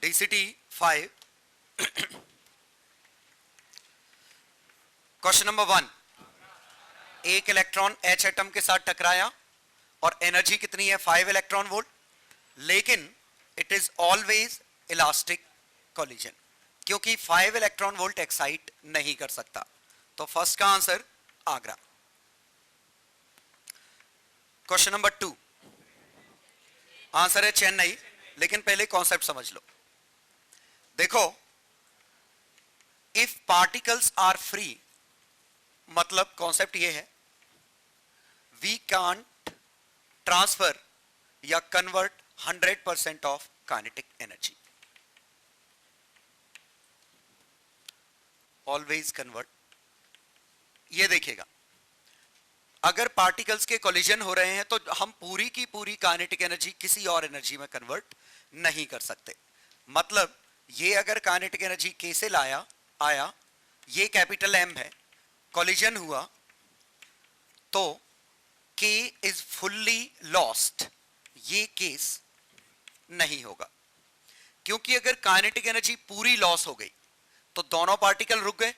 DCT 5 question number 1, एक electron H atom के साथ टकराया और एनर्जी कितनी है 5 इलेक्ट्रॉन वोल्ट, लेकिन it is always elastic collision, क्योंकि 5 इलेक्ट्रॉन वोल्ट एक्साइट नहीं कर सकता। तो फर्स्ट का answer Agra. Question number 2, answer है चेन्नई, लेकिन पहले कॉन्सेप्ट समझ लो। देखो, इफ पार्टिकल्स आर फ्री, मतलब कॉन्सेप्ट ये है, वी कांट ट्रांसफर या convert 100% of kinetic energy, always convert. ये देखिएगा, अगर पार्टिकल्स के कोलिजन हो रहे हैं तो हम पूरी की पूरी काइनेटिक एनर्जी किसी और एनर्जी में कन्वर्ट नहीं कर सकते। मतलब ये अगर काइनेटिक एनर्जी के से आया, ये कैपिटल एम है, कोलिजन हुआ तो K इज फुल्ली लॉस्ट, ये केस नहीं होगा, क्योंकि अगर काइनेटिक एनर्जी पूरी लॉस हो गई तो दोनों पार्टिकल रुक गए,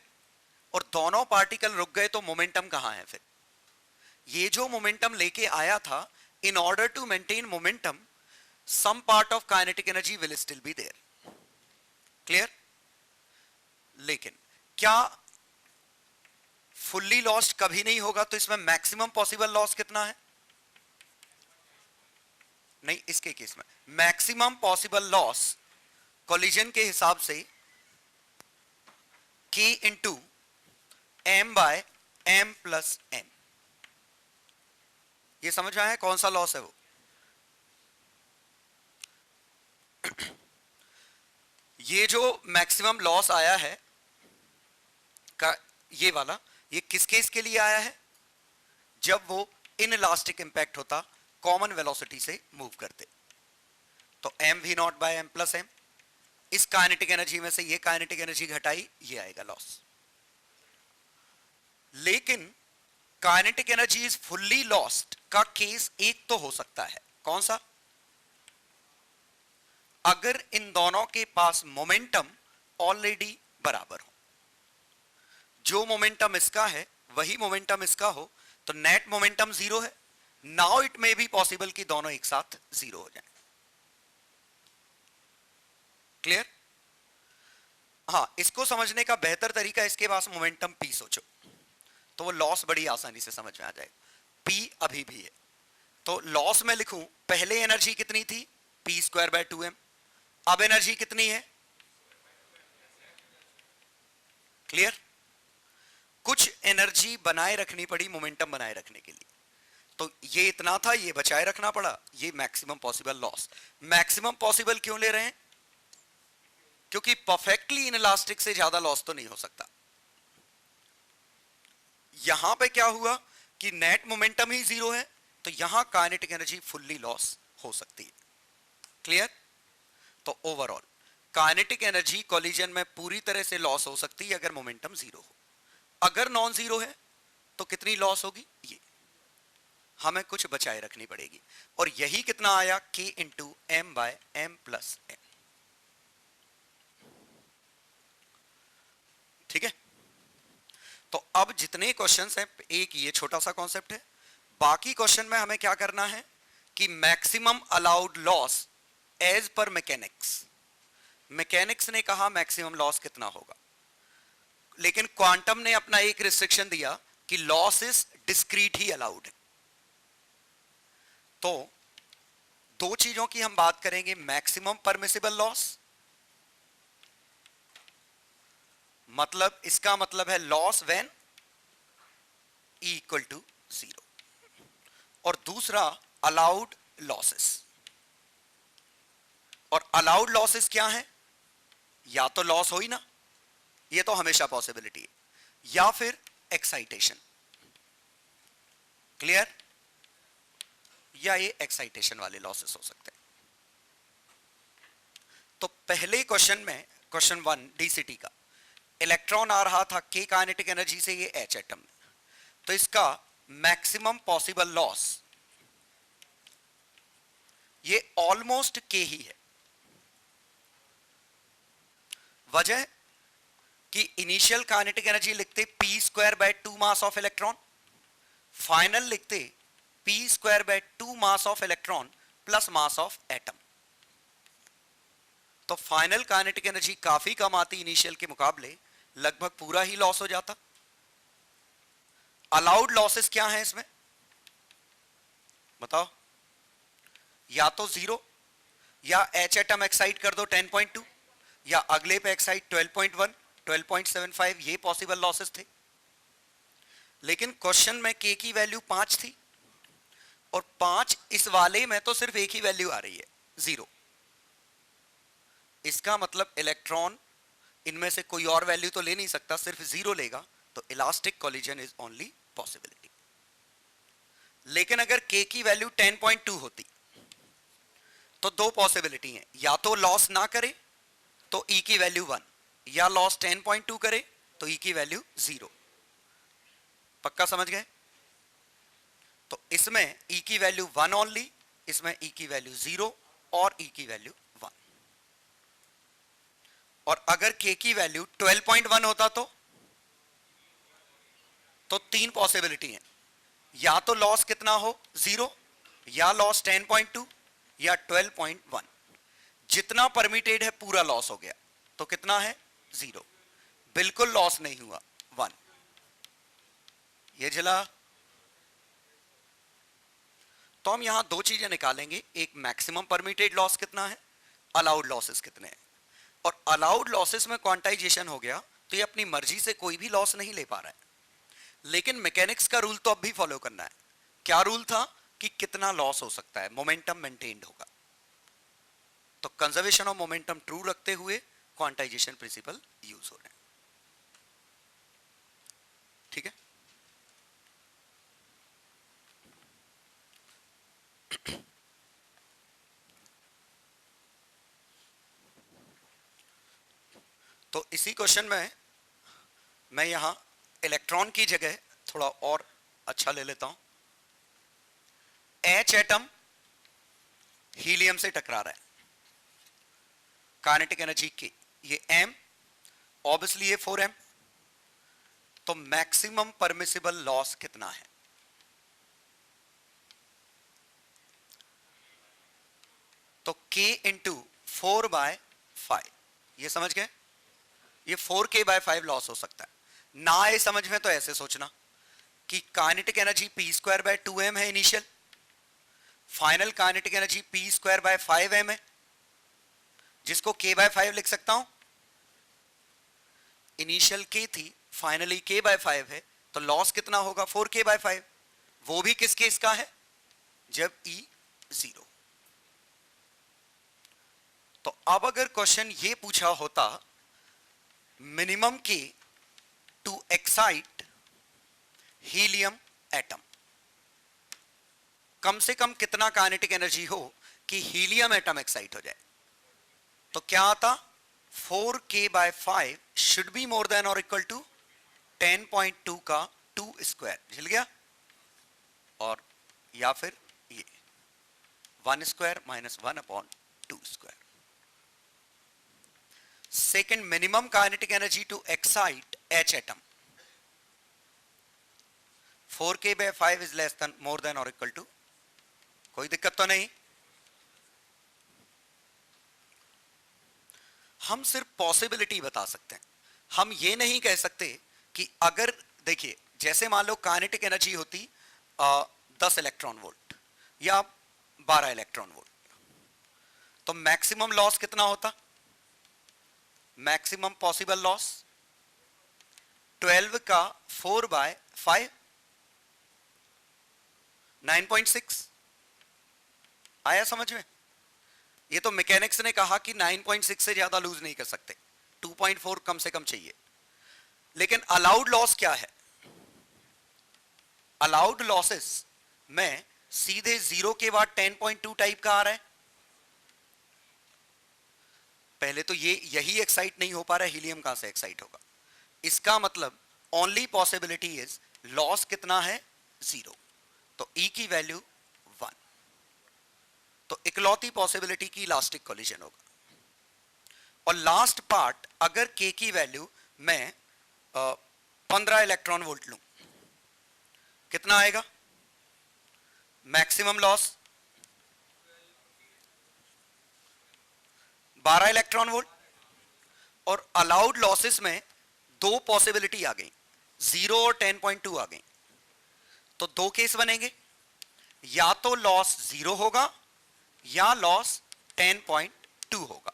और दोनों पार्टिकल रुक गए तो मोमेंटम कहां है फिर? ये जो मोमेंटम लेके आया था, in order to maintain momentum some part of kinetic energy will still be there. Clear? लेकिन क्या फुल्ली लॉस्ट कभी नहीं होगा? तो इसमें मैक्सिमम पॉसिबल लॉस कितना है? नहीं, इसके केस में मैक्सिमम पॉसिबल लॉस कोलिजन के हिसाब से K into M by M plus M। ये समझ आया है कौन सा लॉस है वो? ये जो मैक्सिमम लॉस आया है का, ये वाला, ये किस केस के लिए आया है? जब वो इनइलास्टिक इंपैक्ट होता, कॉमन वेलोसिटी से मूव करते। तो M V not by M plus M, इस काइनेटिक एनर्जी में से ये काइनेटिक एनर्जी घटाई, ये आएगा लॉस। लेकिन kinetic energy is fully lost का केस एक तो हो सकता है, कौन सा? अगर इन दोनों के पास मोमेंटम ऑलरेडी बराबर हो, जो मोमेंटम इसका है वही मोमेंटम इसका हो, तो नेट मोमेंटम जीरो है। Now it may be possible कि दोनों एक साथ जीरो हो जाएं। क्लियर? हाँ, इसको समझने का बेहतर तरीका, इसके पास मोमेंटम पी सोचो, तो वो लॉस बड़ी आसानी से समझ में आ जाएगा। पी अभी भी है, तो लॉस में लिखूं, पहले एनर्जी कितनी थी? P square by 2m। अब एनर्जी कितनी है? क्लियर? कुछ एनर्जी बनाए रखनी पड़ी मोमेंटम बनाए रखने के लिए, तो ये इतना था, ये बचाए रखना पड़ा, ये maximum possible loss. Maximum possible क्यों ले रहे हैं? क्योंकि परफेक्टली इनइलास्टिक से ज्यादा लॉस तो नहीं हो सकता। यहां पे क्या हुआ कि नेट मोमेंटम ही जीरो है, तो यहां काइनेटिक एनर्जी फुल्ली लॉस हो सकती है। क्लियर? तो ओवरऑल काइनेटिक एनर्जी कोलिजन में पूरी तरह से लॉस हो सकती है अगर मोमेंटम जीरो हो। अगर नॉन जीरो है तो कितनी लॉस होगी? ये हमें कुछ बचाए रखनी पड़ेगी, और यही कितना आया? K into M by M plus M। ठीक है? तो अब जितने क्वेश्चंस हैं, एक ये छोटा सा कॉन्सेप्ट है, बाकी क्वेश्चन में हमें क्या करना है कि मैक्सिमम अलाउड लॉस एज पर मैकेनिक्स, मैकेनिक्स ने कहा मैक्सिमम लॉस कितना होगा, लेकिन क्वांटम ने अपना एक रिस्ट्रिक्शन दिया कि लॉसेस डिस्क्रीट ही अलाउड है। तो दो चीजों की हम बात करेंगे, मैक्सिमम परमिसिबल लॉस, मतलब इसका मतलब है loss when E equal to 0, और दूसरा अलाउड लॉसेस। और अलाउड लॉसेस क्या है? या तो लॉस हो ही ना, ये तो हमेशा पॉसिबिलिटी है, या फिर एक्साइटेशन। क्लियर? या ये एक्साइटेशन वाले लॉसेस हो सकते हैं। तो पहले क्वेश्चन में, क्वेश्चन 1 डीसीटी का, इलेक्ट्रॉन आ रहा था K काइनेटिक एनर्जी से, ये H एटम में, तो इसका मैक्सिमम पॉसिबल लॉस ये ऑलमोस्ट K ही है। वजह कि इनिशियल काइनेटिक एनर्जी लिखते p² 2 mass of electron, final लिखते p² 2 mass of electron plus mass of atom. तो फाइनल काइनेटिक एनर्जी काफी कम आती इनिशियल के मुकाबले, लगभग पूरा ही लॉस हो जाता। अलाउड लॉसेस क्या है इसमें बताओ? या तो 0, या H एटम एक्साइट कर दो 10.2, या अगले पे एक्साइट 12.1, 12.75, ये पॉसिबल लॉसेस थे। लेकिन क्वेश्चन में K की वैल्यू 5 थी, और 5 इस वाले में तो सिर्फ एक ही वैल्यू आ रही है 0। इसका मतलब इलेक्ट्रॉन इनमें से कोई और वैल्यू तो ले नहीं सकता, सिर्फ 0 लेगा, तो elastic collision is only possibility. लेकिन अगर K की वैल्यू 10.2 होती तो दो पॉसिबिलिटी है, या तो लॉस ना करे तो E की वैल्यू 1, या लॉस 10.2 करे तो E की वैल्यू 0। पक्का समझ गए? तो इसमें E की वैल्यू 1 ओनली, इसमें E की वैल्यू 0 और E की वैल्यू 1। और अगर K की वैल्यू 12.1 होता तो तीन पॉसिबिलिटी है, या तो लॉस कितना हो 0, या लॉस 10.2, या 12.1। जितना परमिटेड है पूरा लॉस हो गया, तो कितना है 0, बिल्कुल लॉस नहीं हुआ 1। ये जला। तो हम यहां दो चीजें निकालेंगे, एक मैक्सिमम परमिटेड लॉस कितना है, अलाउड लॉसेस कितने हैं। और अलाउड लॉसेस में क्वांटाइजेशन हो गया तो ये अपनी मर्जी से कोई भी लॉस नहीं ले पा रहा है, लेकिन मैकेनिक्स का रूल तो अब भी फॉलो करना है। क्या रूल था कि कितना लॉस हो सकता है, मोमेंटम मेंटेन्ड होगा। तो कंजर्वेशन ऑफ मोमेंटम ट्रू रखते हुए क्वांटाइजेशन प्रिंसिपल यूज हो रहे हैं। ठीक है? तो इसी क्वेश्चन में मैं यहां इलेक्ट्रॉन की जगह थोड़ा और अच्छा ले लेता हूं। H एटम हीलियम से टकरा रहा है, काइनेटिक एनर्जी K, ये M, ऑब्वियसली ये 4M। तो मैक्सिमम परमिसिबल लॉस कितना है? तो K इंटू 4/5। ये समझ गए? ये 4K/5 लॉस हो सकता है ना। ये समझ में तो ऐसे सोचना कि काइनेटिक एनर्जी p² 2m है initial, final kinetic energy p² 5m है, जिसको K/5 लिख सकता हूं। इनिशियल K थी, फाइनली K/5 है, तो लॉस कितना होगा 4K/5। वो भी किस केस का है, जब E 0। तो अब अगर क्वेश्चन ये पूछा होता minimum K to excite helium atom, कम से कम कितना काइनेटिक एनर्जी हो कि हीलियम एटम एक्साइट हो जाए, तो क्या आता 4K/5 should be more than और इक्वल टू 10.2 का 2 स्क्वायर। झिल गया? और या फिर ये 1 square minus 1/2 square. Second, minimum kinetic energy to excite H atom, 4K/5 is less than more than और इक्वल टू, कोई दिक्कत तो नहीं। हम सिर्फ पॉसिबिलिटी बता सकते हैं, हम ये नहीं कह सकते कि अगर देखिए जैसे मान लो काइनेटिक एनर्जी होती 10 इलेक्ट्रॉन वोल्ट या 12 इलेक्ट्रॉन वोल्ट, तो मैक्सिमम लॉस कितना होता, मैक्सिमम पॉसिबल लॉस 12 का 4/5, 9.6। आया समझ में? ये तो मैकेनिक्स ने कहा कि 9.6 से ज्यादा लूज नहीं कर सकते, 2.4 कम से कम चाहिए। लेकिन अलाउड लॉस क्या है? अलाउड लॉसेस में सीधे 0 के बाद 10.2 टाइप का आ रहा है। पहले तो ये यही एक्साइट नहीं हो पा रहा है, हीलियम कहां से एक्साइट होगा। इसका मतलब ओनली पॉसिबिलिटी इज लॉस कितना है 0, तो E की वैल्यू 1। तो इकलौती पॉसिबिलिटी की इलास्टिक कोलिजन होगा। और लास्ट पार्ट अगर K की वैल्यू मैं 15 इलेक्ट्रॉन वोल्ट लूं, कितना आएगा मैक्सिमम लॉस? 12 electron volt. और अलाउड लॉसेस में दो पॉसिबिलिटी आ गई, 0 और 10.2 आ गई। तो दो केस बनेंगे, या तो लॉस 0 होगा या लॉस 10.2 होगा।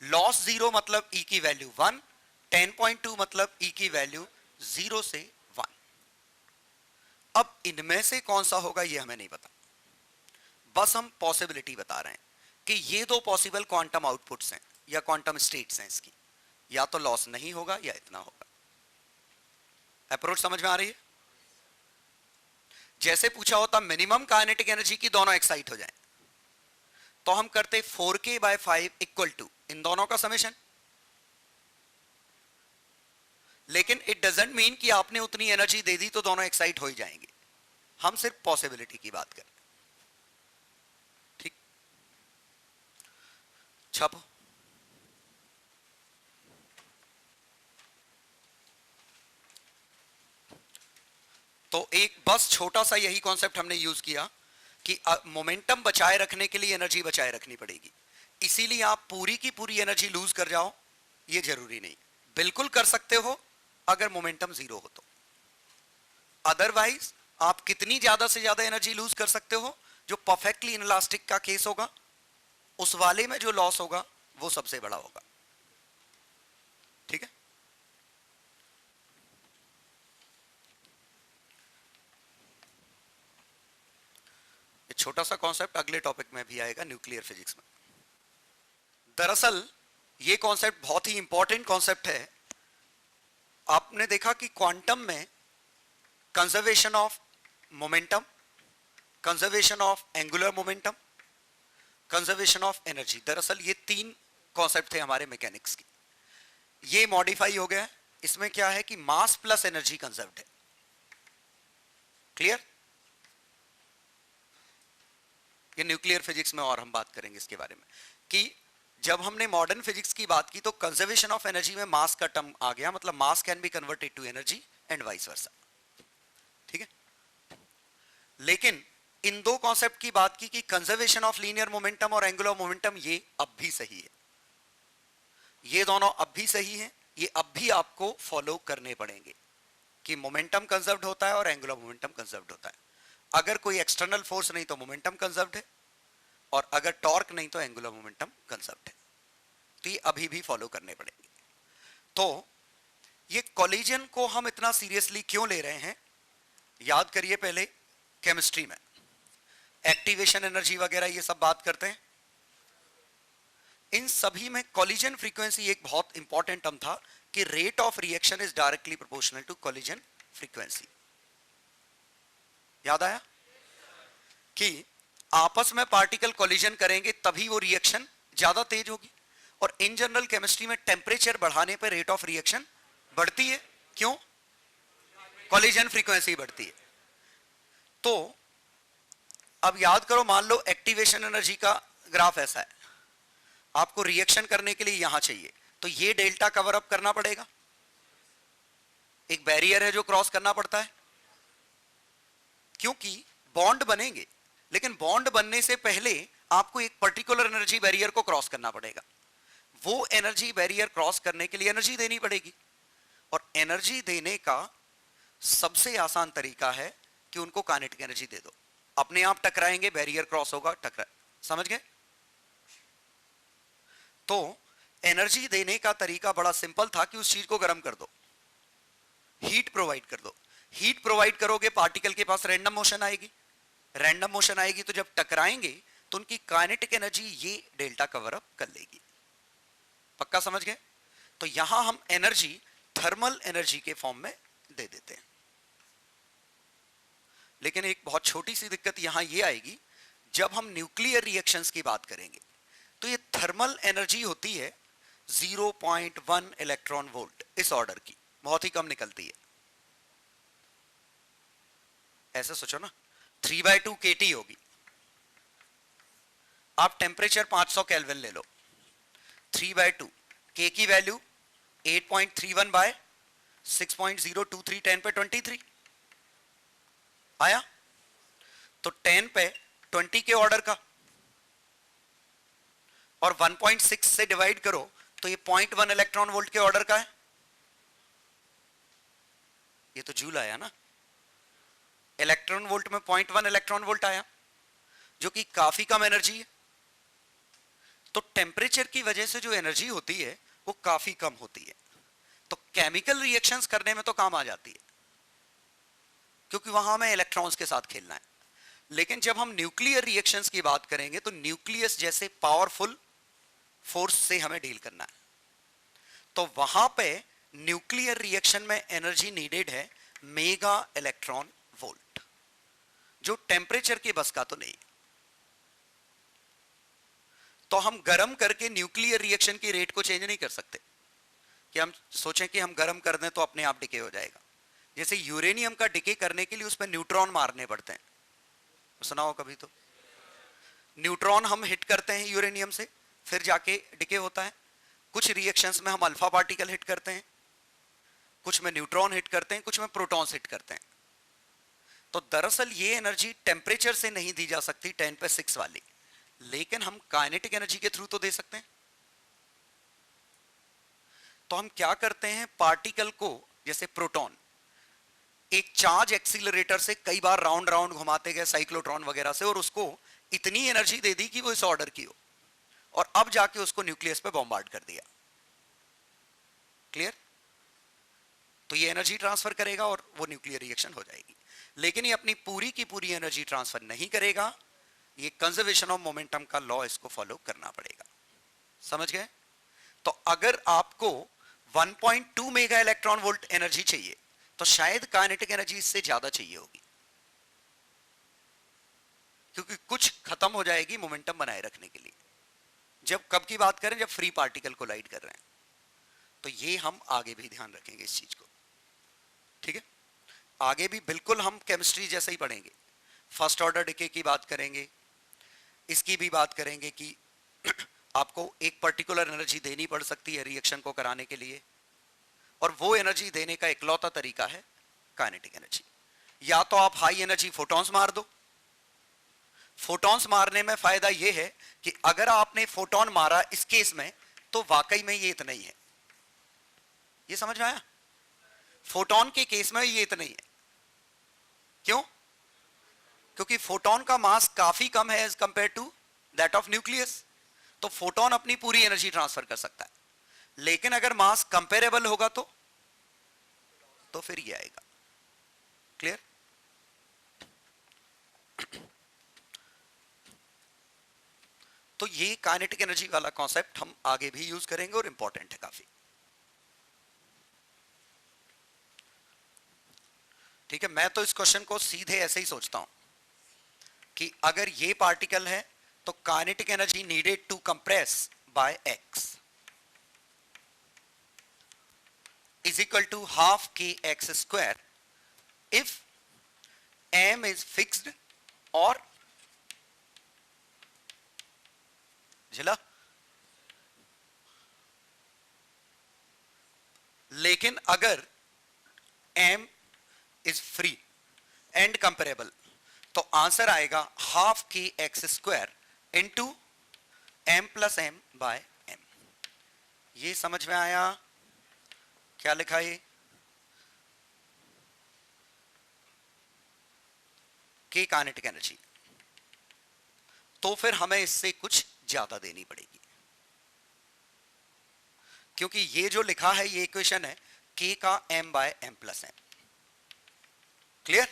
लॉस 0 मतलब E की वैल्यू 1, 10.2 मतलब E की वैल्यू 0 से 1। अब इनमें से कौन सा होगा ये हमें नहीं पता, बस हम पॉसिबिलिटी बता रहे हैं कि ये दो पॉसिबल क्वांटम आउटपुट्स हैं या क्वांटम स्टेट्स हैं इसकी, या तो लॉस नहीं होगा या इतना होगा। अप्रोच समझ में आ रही है? जैसे पूछा होता मिनिमम काइनेटिक एनर्जी की दोनों एक्साइट हो जाएं, तो हम करते 4k/5 इक्वल टू इन दोनों का समेशन। लेकिन इट डजंट मीन कि आपने उतनी एनर्जी दे दी तो दोनों एक्साइट हो ही जाएंगे, हम सिर्फ पॉसिबिलिटी की बात करें। ठीक, छापो। तो एक बस छोटा सा यही कॉन्सेप्ट हमने यूज किया कि मोमेंटम बचाए रखने के लिए एनर्जी बचाए रखनी पड़ेगी, इसीलिए आप पूरी की पूरी एनर्जी लूज कर जाओ ये जरूरी नहीं, बिल्कुल कर सकते हो अगर मोमेंटम 0 हो तो। अदरवाइज आप कितनी ज्यादा से ज्यादा एनर्जी लूज कर सकते हो, जो परफेक्टली इनलास्टिक का केस होगा उस वाले में जो लॉस होगा वो सबसे बड़ा होगा। ठीक है, छोटा सा कॉन्सेप्ट अगले टॉपिक में भी आएगा, न्यूक्लियर फिजिक्स में। दरअसल ये कॉन्सेप्ट बहुत ही इंपॉर्टेंट कॉन्सेप्ट है। आपने देखा कि क्वांटम में conservation of momentum, conservation of angular momentum, conservation of energy, दरअसल ये तीन कॉन्सेप्ट थे हमारे मैकेनिक्स की। ये मॉडिफाई हो गया, इसमें क्या है कि मास प्लस एनर्जी कंजर्व्ड है। क्लियर? ये न्यूक्लियर फिजिक्स में और हम बात करेंगे इसके बारे में कि जब हमने मॉडर्न फिजिक्स की बात की तो कंजर्वेशन ऑफ एनर्जी में मास का टर्म आ गया, मतलब mass can be converted to energy and vice versa. ठीक है, लेकिन इन दो कॉन्सेप्ट की बात की कि कंजर्वेशन ऑफ लीनियर मोमेंटम और एंगुलर मोमेंटम ये अब भी सही है, ये दोनों अब भी सही है, ये अब भी आपको फॉलो करने पड़ेंगे कि मोमेंटम कंजर्व्ड होता है और एंगुलर मोमेंटम कंजर्व्ड होता है। अगर कोई एक्सटर्नल फोर्स नहीं तो मोमेंटम कंजर्व्ड है, और अगर टॉर्क नहीं तो एंगुलर मोमेंटम कंजर्व्ड है। तो ये अभी भी फॉलो करने पड़ेंगे। तो ये कोलिजन को हम इतना सीरियसली क्यों ले रहे हैं, याद करिए पहले केमिस्ट्री में एक्टिवेशन एनर्जी वगैरह ये सब बात करते हैं, इन सभी में कोलिजन फ्रीक्वेंसी एक बहुत इंपॉर्टेंट टर्म था कि rate of reaction is directly proportional to collision frequency. याद आया कि आपस में पार्टिकल कोलिजन करेंगे तभी वो रिएक्शन ज्यादा तेज होगी, और इन जनरल केमिस्ट्री में टेम्परेचर बढ़ाने पर रेट ऑफ रिएक्शन बढ़ती है। क्यों? कोलिजन फ्रीक्वेंसी बढ़ती है। तो अब याद करो, मान लो एक्टिवेशन एनर्जी का ग्राफ ऐसा है, आपको रिएक्शन करने के लिए यहां चाहिए, तो ये डेल्टा कवर अप करना पड़ेगा, एक बैरियर है जो क्रॉस करना पड़ता है, क्योंकि बॉन्ड बनेंगे, लेकिन बॉन्ड बनने से पहले आपको एक पर्टिकुलर एनर्जी बैरियर को क्रॉस करना पड़ेगा। वो एनर्जी बैरियर क्रॉस करने के लिए एनर्जी देनी पड़ेगी, और एनर्जी देने का सबसे आसान तरीका है कि उनको काइनेटिक एनर्जी दे दो, अपने आप टकराएंगे, बैरियर क्रॉस होगा, टकरा। समझ गए? तो एनर्जी देने का तरीका बड़ा सिंपल था कि उस चीज को गर्म कर दो, हीट प्रोवाइड कर दो। हीट प्रोवाइड करोगे, पार्टिकल के पास रैंडम मोशन आएगी, रैंडम मोशन आएगी तो जब टकराएंगे तो उनकी काइनेटिक एनर्जी ये डेल्टा कवर अप कर लेगी। पक्का समझ गए? तो यहां हम एनर्जी थर्मल एनर्जी के फॉर्म में दे देते हैं। लेकिन एक बहुत छोटी सी दिक्कत यहां ये आएगी, जब हम न्यूक्लियर रिएक्शंस की बात करेंगे तो ये थर्मल एनर्जी होती है 0.1 इलेक्ट्रॉन वोल्ट, इस ऑर्डर की, बहुत ही कम निकलती है। ऐसे सोचो ना, 3/2 kT होगी। आप टेम्परेचर 500 केल्विन ले लो, 3/2 K की वैल्यू 8.31 बाय 6.023 10 पे 23 आया, तो 10 पे 20 के ऑर्डर का, और 1.6 से डिवाइड करो तो ये 0.1 इलेक्ट्रॉन वोल्ट के ऑर्डर का है। ये तो जूल आया ना, इलेक्ट्रॉन वोल्ट में 0.1 इलेक्ट्रॉन वोल्ट आया, जो कि काफी कम एनर्जी है। तो टेम्परेचर की वजह से जो एनर्जी होती है वो काफी कम होती है, तो केमिकल रिएक्शंस करने में तो काम आ जाती है, क्योंकि वहां हमें इलेक्ट्रॉन्स के साथ खेलना है। लेकिन जब हम न्यूक्लियर रिएक्शंस की बात करेंगे तो न्यूक्लियस जैसे पावरफुल फोर्स से हमें डील करना है, तो वहां पे न्यूक्लियर रिएक्शन में एनर्जी नीडेड है मेगा इलेक्ट्रॉन वोल्ट, जो टेम्परेचर के बस का तो नहीं। तो हम गर्म करके न्यूक्लियर रिएक्शन की रेट को चेंज नहीं कर सकते कि हम सोचें कि हम गर्म कर दें तो अपने आप डिके हो जाएगा। जैसे यूरेनियम का डिके करने के लिए उस पर न्यूट्रॉन मारने पड़ते हैं, सुना हो कभी तो। न्यूट्रॉन हम हिट करते हैं यूरेनियम से, फिर जाके डिके होता है। कुछ रिएक्शंस में हम अल्फा पार्टिकल हिट करते हैं, कुछ में न्यूट्रॉन हिट करते हैं, कुछ में प्रोटॉन्स हिट करते हैं। तो दरअसल ये एनर्जी टेम्परेचर से नहीं दी जा सकती 10 पे 6 वाली, लेकिन हम काइनेटिक एनर्जी के थ्रू तो दे सकते हैं। तो हम क्या करते हैं, पार्टिकल को, जैसे प्रोटॉन, एक चार्ज एक्सीलरेटर से कई बार राउंड राउंड घुमाते गए साइक्लोट्रॉन वगैरह से, और उसको इतनी एनर्जी दे दी कि वो इस ऑर्डर की हो, और अब जाके उसको न्यूक्लियस पे बॉम्बार्ड कर दिया। क्लियर? तो ये एनर्जी ट्रांसफर करेगा और वो न्यूक्लियर रिएक्शन हो जाएगी, लेकिन ये अपनी पूरी की पूरी एनर्जी ट्रांसफर नहीं करेगा। ये कंजर्वेशन ऑफ मोमेंटम का लॉ, इसको फॉलो करना पड़ेगा। समझ गए? तो अगर आपको 1.2 मेगा इलेक्ट्रॉन वोल्ट एनर्जी चाहिए तो शायद काइनेटिक एनर्जी इससे ज्यादा चाहिए होगी, क्योंकि कुछ खत्म हो जाएगी मोमेंटम बनाए रखने के लिए। जब कब की बात करें, जब फ्री पार्टिकल कोलाइड कर रहे हैं, तो ये हम आगे भी ध्यान रखेंगे इस चीज को। ठीक है, आगे भी बिल्कुल हम केमिस्ट्री जैसा ही पढ़ेंगे, फर्स्ट ऑर्डर डिके की बात करेंगे, इसकी भी बात करेंगे कि आपको एक पर्टिकुलर एनर्जी देनी पड़ सकती है रिएक्शन को कराने के लिए, और वो एनर्जी देने का इकलौता तरीका है काइनेटिक एनर्जी। या तो आप हाई एनर्जी फोटॉन्स मार दो। फोटॉन्स मारने में फायदा यह है कि अगर आपने फोटॉन मारा इस केस में, तो वाकई में ये इतना ही है। ये समझ में आया? फोटॉन के केस में ये इतना ही है। क्यों? क्योंकि फोटॉन का मास काफी कम है as compared to that of nucleus, तो फोटॉन अपनी पूरी एनर्जी ट्रांसफर कर सकता है। लेकिन अगर मास कंपेरेबल होगा तो फिर ये आएगा। क्लियर? तो ये काइनेटिक एनर्जी वाला कॉन्सेप्ट हम आगे भी यूज करेंगे और इंपॉर्टेंट है काफी। ठीक है, मैं तो इस क्वेश्चन को सीधे ऐसे ही सोचता हूं कि अगर ये पार्टिकल है तो kinetic energy needed to compress by x is equal to half kx square if m is fixed or झिला। लेकिन अगर m is free and comparable तो आंसर आएगा हाफ की X square into M plus M by M. ये समझ में आया? क्या लिखा है? के काइनेटिक एनर्जी, तो फिर हमें इससे कुछ ज्यादा देनी पड़ेगी, क्योंकि ये जो लिखा है ये इक्वेशन है के का M by M plus M. Clear?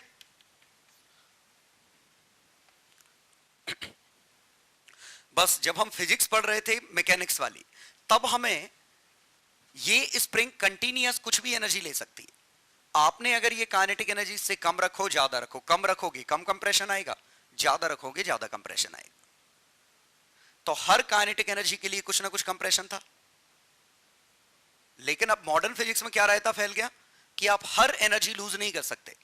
बस जब हम फिजिक्स पढ़ रहे थे मैकेनिक्स वाली, तब हमें ये स्प्रिंग कंटीन्यूअस कुछ भी एनर्जी ले सकती है। आपने अगर ये काइनेटिक एनर्जी से कम रखो, ज्यादा रखो, कम रखोगे कम कंप्रेशन आएगा, ज्यादा रखोगे ज्यादा कंप्रेशन आएगा। तो हर काइनेटिक एनर्जी के लिए कुछ ना कुछ कंप्रेशन था। लेकिन अब मॉडर्न फिजिक्स में क्या रायता फैल गया कि आप हर एनर्जी लूज नहीं कर सकते,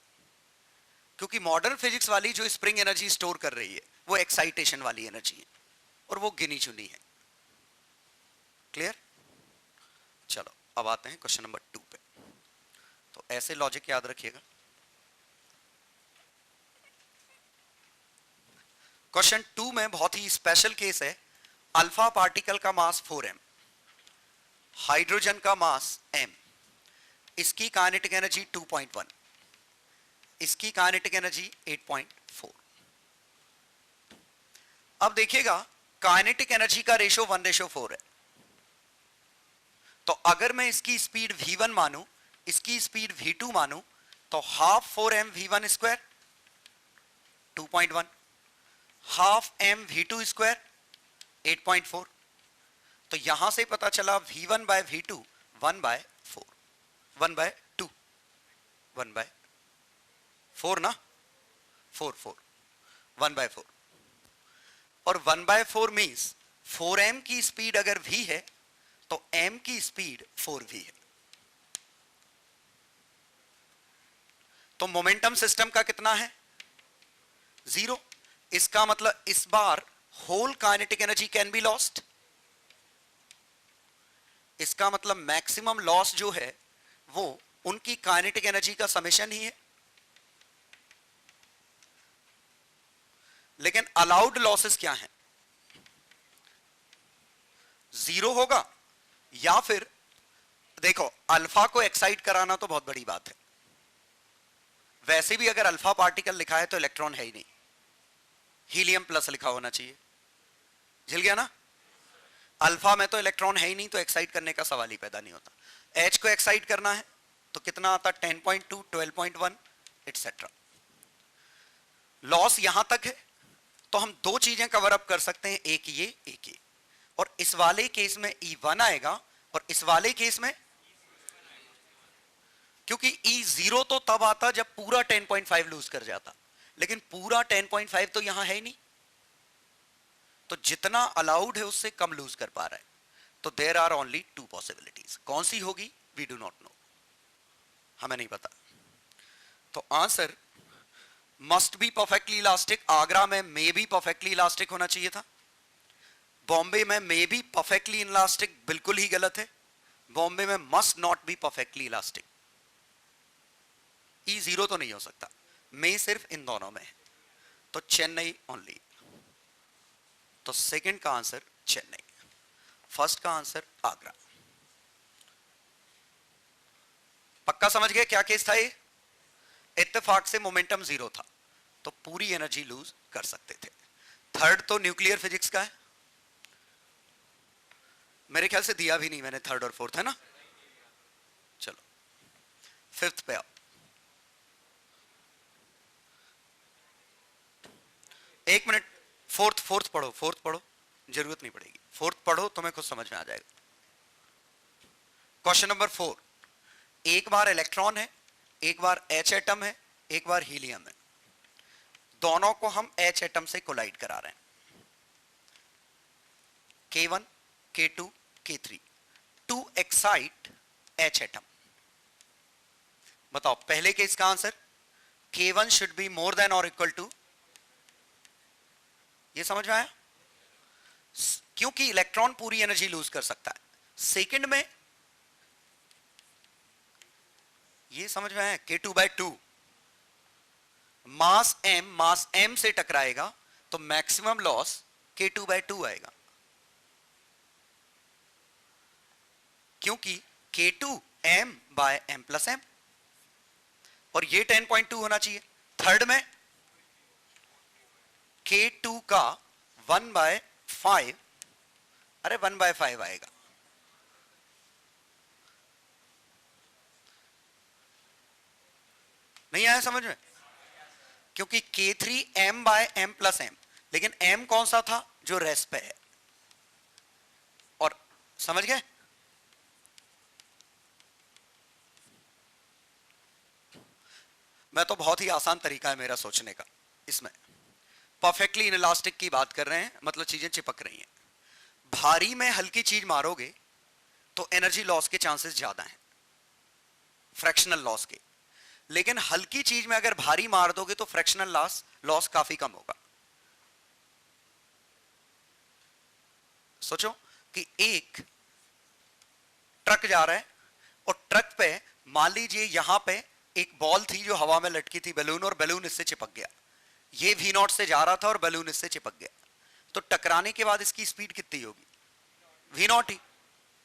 क्योंकि मॉडर्न फिजिक्स वाली जो स्प्रिंग एनर्जी स्टोर कर रही है वो एक्साइटेशन वाली एनर्जी है, और वो गिनी चुनी है। क्लियर? चलो अब आते हैं क्वेश्चन नंबर 2 पे। तो ऐसे लॉजिक याद रखिएगा। क्वेश्चन 2 में बहुत ही स्पेशल केस है। अल्फा पार्टिकल का मास 4m, हाइड्रोजन का मास m, इसकी काइनेटिक एनर्जी 2.1, इसकी काइनेटिक एनर्जी 8.4। अब देखिएगा काइनेटिक एनर्जी का रेशो 1:4 है। तो अगर मैं इसकी स्पीड v1 मानूं, इसकी स्पीड v2 मानूं, तो half 4m v1 square 2.1, half m v2 square 8.4। तो यहां से पता चला v1 बाय v2 1/4, 1/2, 1/4 ना, 4 1/4। और 1/4 मीन्स 4m की स्पीड अगर v है तो m की स्पीड 4v है। तो मोमेंटम सिस्टम का कितना है? 0। इसका मतलब इस बार whole kinetic energy can be lost. इसका मतलब मैक्सिमम लॉस जो है वो उनकी काइनेटिक एनर्जी का समेशन ही है। लेकिन अलाउड लॉसेस क्या हैं? 0 होगा, या फिर देखो अल्फा को एक्साइट कराना तो बहुत बड़ी बात है। वैसे भी अगर अल्फा पार्टिकल लिखा है तो इलेक्ट्रॉन है ही नहीं, हीलियम प्लस लिखा होना चाहिए। झिल गया ना? अल्फा में तो इलेक्ट्रॉन है ही नहीं, तो एक्साइट करने का सवाल ही पैदा नहीं होता। एच को एक्साइट करना है तो कितना आता? 10.2, 12.1 एटसेट्रा। लॉस यहां तक है तो हम दो चीजें कवर अप कर सकते हैं, एक ये एक ये। और इस वाले केस में E1 आएगा और इस वाले केस में, क्योंकि E0 तो तब आता जब पूरा 10.5 लूज कर जाता, लेकिन पूरा 10.5 तो यहां है ही नहीं, तो जितना अलाउड है उससे कम लूज कर पा रहा है। तो देयर आर ओनली 2 पॉसिबिलिटीज। कौन सी होगी? वी डू नॉट नो, हमें नहीं पता। तो answer must be perfectly elastic. Agra में मे बी परफेक्टली इलास्टिक होना चाहिए था। बॉम्बे में मे बी परफेक्टली इलास्टिक बिल्कुल ही गलत है। बॉम्बे में must not be perfectly elastic. E0 तो नहीं हो सकता, मे सिर्फ इन दोनों में है, तो चेन्नई ओनली। तो सेकंड का आंसर चेन्नई, फर्स्ट का आंसर आगरा। पक्का समझ गए क्या केस था ये? इत्तेफाक से मोमेंटम 0 था तो पूरी एनर्जी लूज कर सकते थे। थर्ड तो न्यूक्लियर फिजिक्स का है, मेरे ख्याल से दिया भी नहीं मैंने थर्ड और फोर्थ, है ना? चलो फिफ्थ पे आओ। एक मिनट, फोर्थ पढ़ो, फोर्थ पढ़ो, जरूरत नहीं पड़ेगी। फोर्थ पढ़ो, तुम्हें खुद समझ में आ जाएगा। क्वेश्चन नंबर 4, एक बार इलेक्ट्रॉन है, एक बार H एटम है, एक बार हीलियम है। दोनों को हम H एटम से कोलाइड करा रहे हैं। K1, K2, K3 to excite H atom. बताओ पहले केस का answer. K1 should be more than और इक्वल टू, ये समझ में आया? क्योंकि इलेक्ट्रॉन पूरी एनर्जी लूज कर सकता है। सेकंड में ये समझ में आया? K2/2 मास m से टकराएगा तो मैक्सिमम लॉस K2/2 आएगा, क्योंकि K2 m/m+m, और ये 10.2 होना चाहिए। थर्ड में K2 का 1/5, अरे 1/5 आएगा। नहीं आया समझ में? क्योंकि K3 m/m+m, लेकिन m कौन सा था? जो रेस्ट पे है। और समझ गए? मैं तो बहुत ही आसान तरीका है मेरा सोचने का। इसमें परफेक्टली इनइलास्टिक की बात कर रहे हैं, मतलब चीजें चिपक रही हैं। भारी में हल्की चीज मारोगे तो एनर्जी लॉस के चांसेस ज्यादा हैं, फ्रैक्शनल लॉस के। लेकिन हल्की चीज में अगर भारी मार दोगे तो फ्रैक्शनल लॉस काफी कम होगा। सोचो कि एक ट्रक जा रहा है और ट्रक पे मान लीजिए यहां पे एक बॉल थी जो हवा में लटकी थी, बैलून, और बैलून इससे चिपक गया। ये वी नॉट से जा रहा था और बैलून इससे चिपक गया, तो टकराने के बाद इसकी स्पीड कितनी होगी? वी नॉट ही।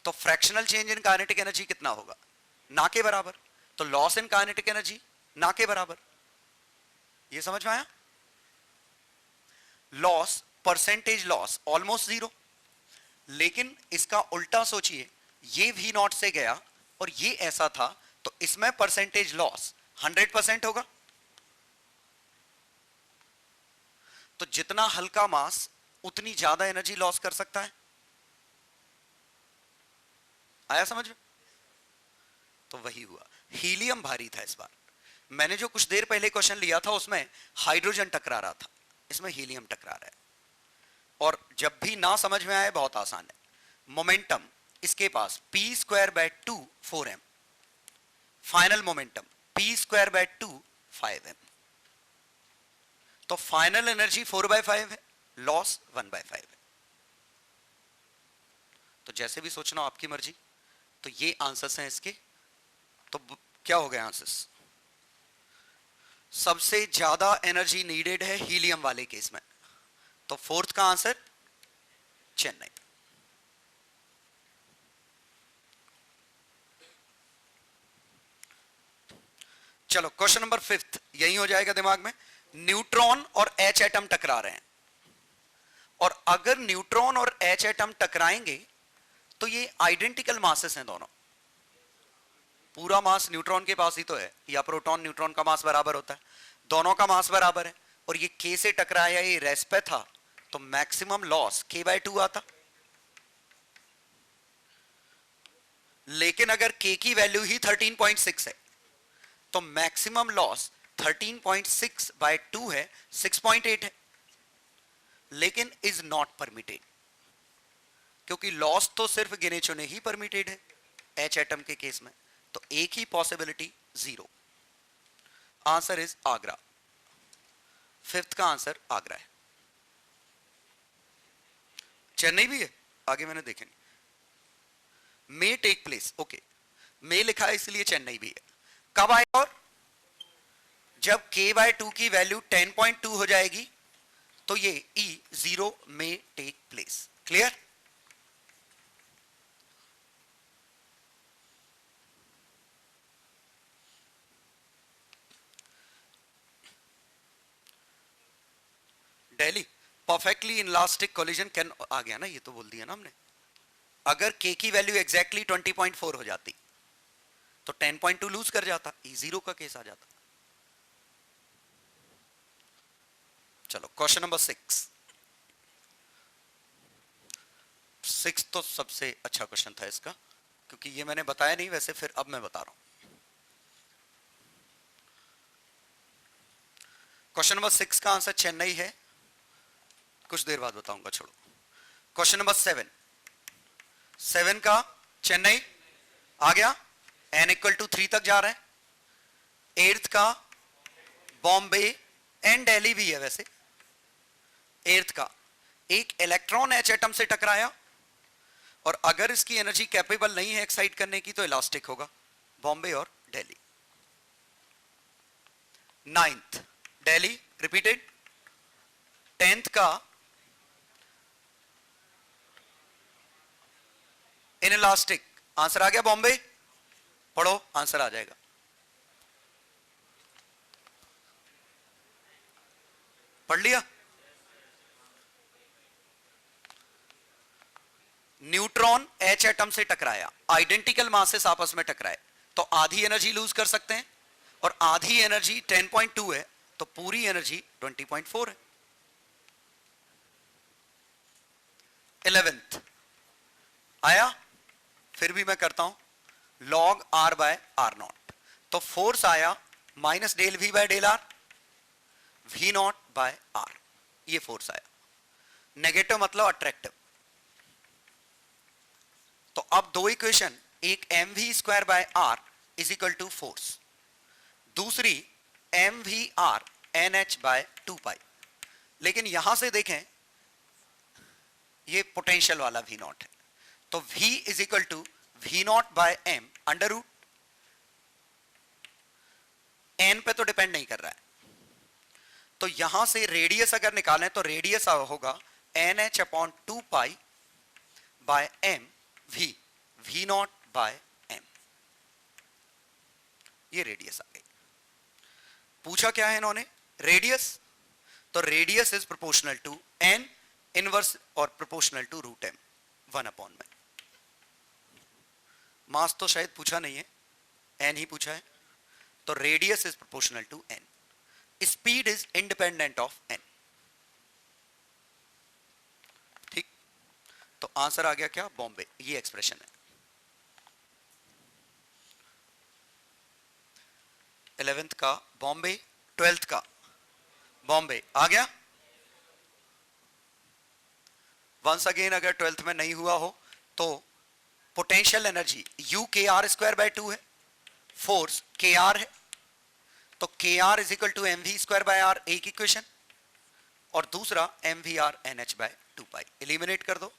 तो fractional change in kinetic energy कितना होगा? ना के बराबर। तो लॉस इन काइनेटिक एनर्जी ना के बराबर। ये समझ में आया? Loss, percentage loss almost zero. लेकिन इसका उल्टा सोचिए, ये वी नॉट से गया और ये ऐसा था, तो इसमें परसेंटेज लॉस 100% होगा। तो जितना हल्का मास उतनी ज्यादा एनर्जी लॉस कर सकता है। आया समझ में? तो वही हुआ। हीलियम भारी था इस बार। मैंने जो कुछ देर पहले क्वेश्चन लिया था उसमें हाइड्रोजन टकरा रहा था, इसमें हीलियम टकरा रहा है। और जब भी ना समझ में आए, बहुत आसान है। मोमेंटम इसके पास p²/2 4m, final momentum p²/2 5m। तो फाइनल एनर्जी 4/5 है, लॉस 1/5 है। तो जैसे भी सोचना आपकी मर्जी। तो ये आंसर्स हैं इसके। तो क्या हो गए आंसर्स? सबसे ज्यादा एनर्जी नीडेड है हीलियम वाले केस में, तो फोर्थ का आंसर चेन्नई। चलो क्वेश्चन नंबर 5 यही हो जाएगा दिमाग में। न्यूट्रॉन और एच एटम टकरा रहे हैं, और अगर न्यूट्रॉन और एच एटम टकराएंगे तो ये आइडेंटिकल मासेस हैं दोनों। पूरा मास न्यूट्रॉन के पास ही तो है, या प्रोटॉन न्यूट्रॉन का मास बराबर होता है, दोनों का मास बराबर है। और ये के से टकराया, ये रेस पे था, तो मैक्सिमम लॉस k/2 आता। लेकिन अगर k की वैल्यू ही 13.6 है, तो मैक्सिमम लॉस 13.6/2 है, 6.8 है। लेकिन इज नॉट परमिटेड, क्योंकि लॉस तो सिर्फ गिने चुने ही परमिटेड है एच एटम के केस में। तो एक ही पॉसिबिलिटी 0। आंसर इज आगरा। 5th का आंसर आगरा है। चेन्नई भी है, आगे मैंने देखे नहीं। मे टेक प्लेस, ओके, मे लिखा है इसलिए चेन्नई भी है। कब आएगा? और जब k/2 की वैल्यू 10.2 हो जाएगी, तो ये E0 में टेक प्लेस। क्लियर? दिल्ली परफेक्टली इनलास्टिक कोलिजन कैन, आ गया ना, ये तो बोल दिया ना हमने। अगर k की वैल्यू एग्जैक्टली 20.4 हो जाती तो 10.2 लूज कर जाता, E0 का केस आ जाता। चलो क्वेश्चन नंबर 6 तो सबसे अच्छा क्वेश्चन था इसका, क्योंकि ये मैंने बताया नहीं वैसे, फिर अब मैं बता रहा हूं। क्वेश्चन नंबर 6 का आंसर चेन्नई है, कुछ देर बाद बताऊंगा, छोड़ो। क्वेश्चन नंबर 7 का चेन्नई आ गया, n=3 तक जा रहे हैं। 8th का बॉम्बे एंड दिल्ली भी है वैसे। 8th का एक इलेक्ट्रॉन एच एटम से टकराया, और अगर इसकी एनर्जी कैपेबल नहीं है एक्साइट करने की तो इलास्टिक होगा, बॉम्बे और Delhi. 9th Delhi repeated. 10th का इनइलास्टिक, आंसर आ गया बॉम्बे। पढ़ो, आंसर आ जाएगा। पढ़ लिया? न्यूट्रॉन एच एटम से टकराया, आइडेंटिकल मासेस आपस में टकराए, तो आधी एनर्जी लूज कर सकते हैं, और आधी एनर्जी 10.2 है, तो पूरी एनर्जी 20.4 है। 11th आया, फिर भी मैं करता हूं, log r/r0। तो फोर्स आया -del v/del r, v0/r, ये फोर्स आया। नेगेटिव मतलब अट्रैक्टिव। तो अब दो इक्वेशन, एक mv²/r = फोर्स, दूसरी mvr nh/2π। लेकिन यहां से देखें, ये पोटेंशियल वाला v0 है, तो v = V not by M under root N पे तो डिपेंड नहीं कर रहा है, तो यहां से रेडियस अगर निकालें तो रेडियस होगा n h upon 2 pi by m v, v not by M, ये रेडियस आ गई। पूछा क्या है इन्होंने, रेडियस, तो radius is proportional to n inverse और proportional to root m 1 upon में। मास तो शायद पूछा नहीं है, एन ही पूछा है, तो radius is proportional to N, speed is independent of N. ठीक, तो आंसर आ गया क्या, बॉम्बे, ये एक्सप्रेशन है। 11th का बॉम्बे, 12th का बॉम्बे आ गया। वंस अगेन अगर 12th में नहीं हुआ हो तो potential energy U K R square by 2 है, फोर्स के आर है, तो K R is equal to M V square by R, एक इक्वेशन, और दूसरा M V R N H by 2 pi. Eliminate कर दो